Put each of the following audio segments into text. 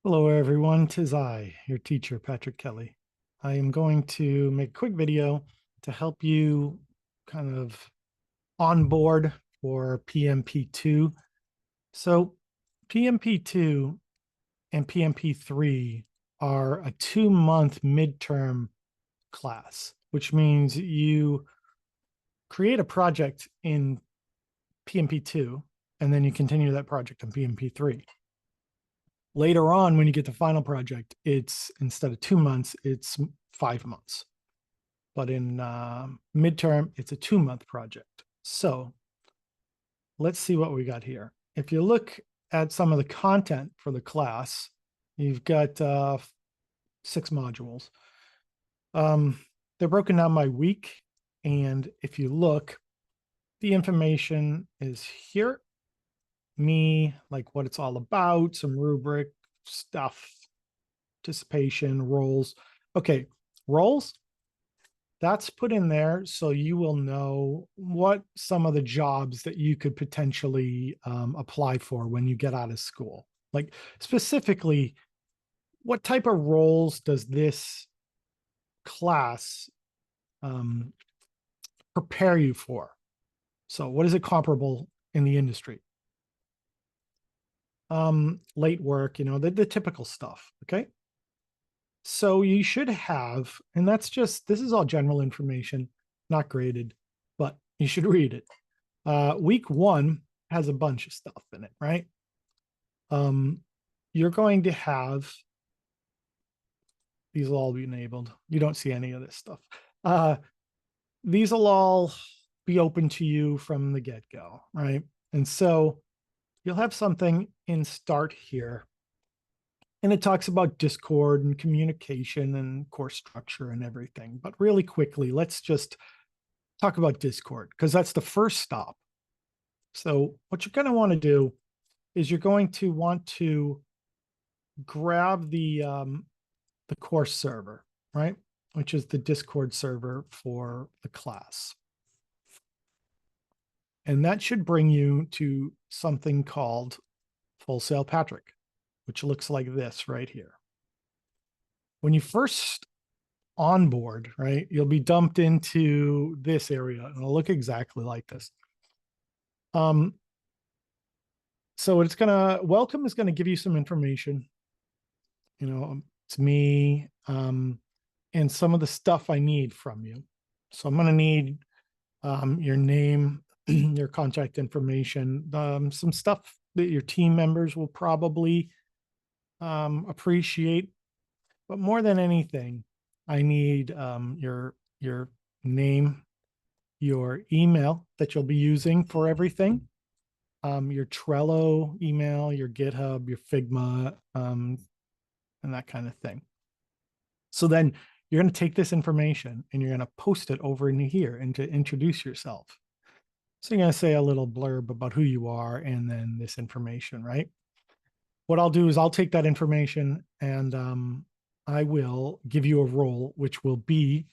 Hello, everyone. Tis I, your teacher, Patrick Kelly. I am going to make a quick video to help you kind of onboard for PMP2. So, PMP2 and PMP3 are a 2-month midterm class, which means you create a project in PMP2 and then you continue that project in PMP3. Later on, when you get the final project, it's instead of 2 months, it's 5 months. But in midterm, it's a 2-month project. So let's see what we got here. If you look at some of the content for the class, you've got 6 modules. They're broken down by week. And if you look, the information is here. Me, like what it's all about, some rubric stuff, participation, roles. Okay, roles, that's put in there so you will know what some of the jobs that you could potentially apply for when you get out of school. Like specifically, what type of roles does this class prepare you for? So what is it comparable in the industry? Late work, the typical stuff. Okay. So you should have, and this is all general information, not graded, but you should read it. Week 1 has a bunch of stuff in it, right? You're going to have, these will all be enabled. You don't see any of this stuff. These will all be open to you from the get-go, right? And so you'll have something in start here. And it talks about Discord and communication and course structure and everything. But really quickly, let's just talk about Discord because that's the first stop. So what you're going to want to do is you're going to want to grab the course server, right? Which is the Discord server for the class. And that should bring you to something called Full Sail Patrick, which looks like this right here. When you first onboard, right, you'll be dumped into this area and it'll look exactly like this. So welcome is gonna give you some information. It's me, and some of the stuff I need from you. So I'm gonna need your name, your contact information, some stuff that your team members will probably appreciate. But more than anything, I need your name, your email that you'll be using for everything, your Trello email, your GitHub, your Figma, and that kind of thing. So then you're going to take this information and you're going to post it over in here and to introduce yourself. So you're going to say a little blurb about who you are and then this information, right? What I'll do is I'll take that information and I will give you a role, which will be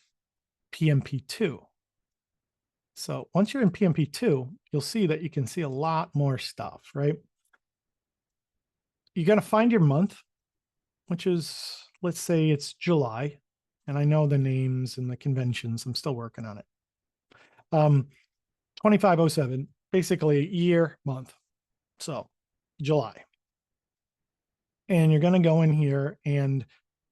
PMP2. So once you're in PMP2, you'll see that you can see a lot more stuff, right? You're going to find your month, which is, let's say it's July. And I know the names and the conventions. I'm still working on it. 2507, basically year, month. So July. And you're going to go in here, and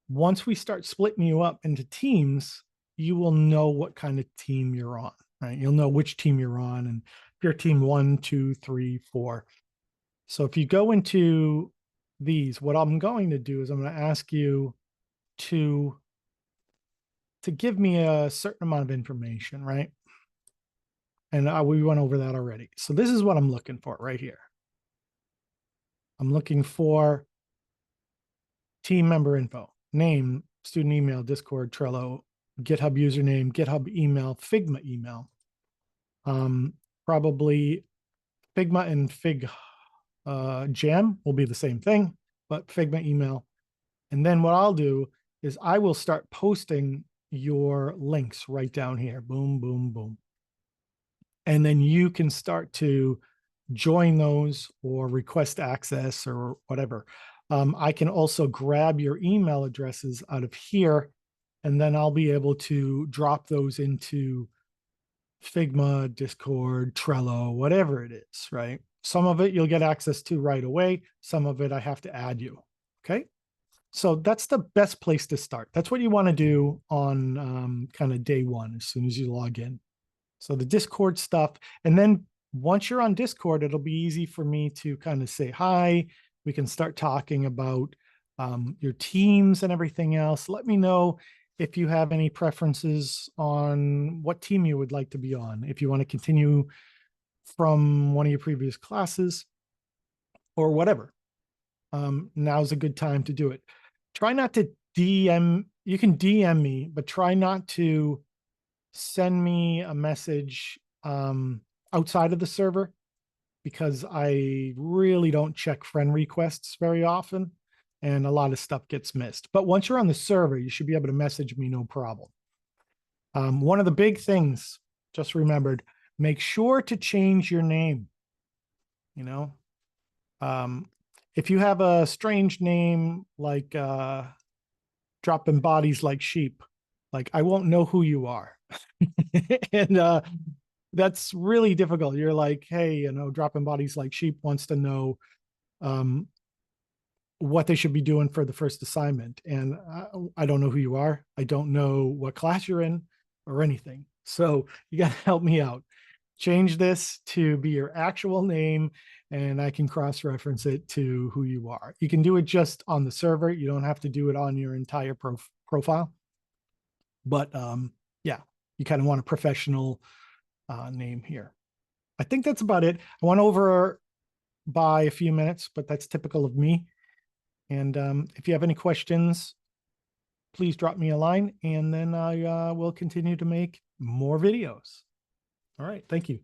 once we start splitting you up into teams, you will know what kind of team you're on, right? You'll know which team you're on, and if you're team 1, 2, 3, 4. So if you go into these, what I'm going to do is I'm going to ask you to give me a certain amount of information, right? And we went over that already. So this is what I'm looking for right here. I'm looking for team member info, name, student email, Discord, Trello, GitHub username, GitHub email, Figma email. Probably Figma and Fig Jam will be the same thing, but Figma email. And then what I'll do is I will start posting your links right down here. Boom, boom, boom. And then you can start to join those or request access or whatever. I can also grab your email addresses out of here, and then I'll be able to drop those into Figma, Discord, Trello, whatever it is, right? Some of it you'll get access to right away. Some of it I have to add you. Okay. So that's the best place to start. That's what you want to do on kind of day one as soon as you log in. So the Discord stuff. And then once you're on Discord, it'll be easy for me to kind of say hi. We can start talking about your teams and everything else. Let me know if you have any preferences on what team you would like to be on. If you want to continue from one of your previous classes or whatever. Now's a good time to do it. Try not to DM. You can DM me, but try not to send me a message outside of the server, because I really don't check friend requests very often and a lot of stuff gets missed. But once you're on the server, you should be able to message me, no problem. One of the big things, just remembered, make sure to change your name. You know, if you have a strange name like dropping bodies like sheep, like I won't know who you are. And that's really difficult. You're like, hey, you know, dropping bodies like sheep wants to know what they should be doing for the first assignment. And I don't know who you are. I don't know what class you're in or anything. So you got to help me out. Change this to be your actual name, and I can cross-reference it to who you are. You can do it just on the server. You don't have to do it on your entire profile. But yeah, you kind of want a professional name here. I think that's about it. I went over by a few minutes, but that's typical of me. And if you have any questions, please drop me a line, and then I will continue to make more videos. All right. Thank you.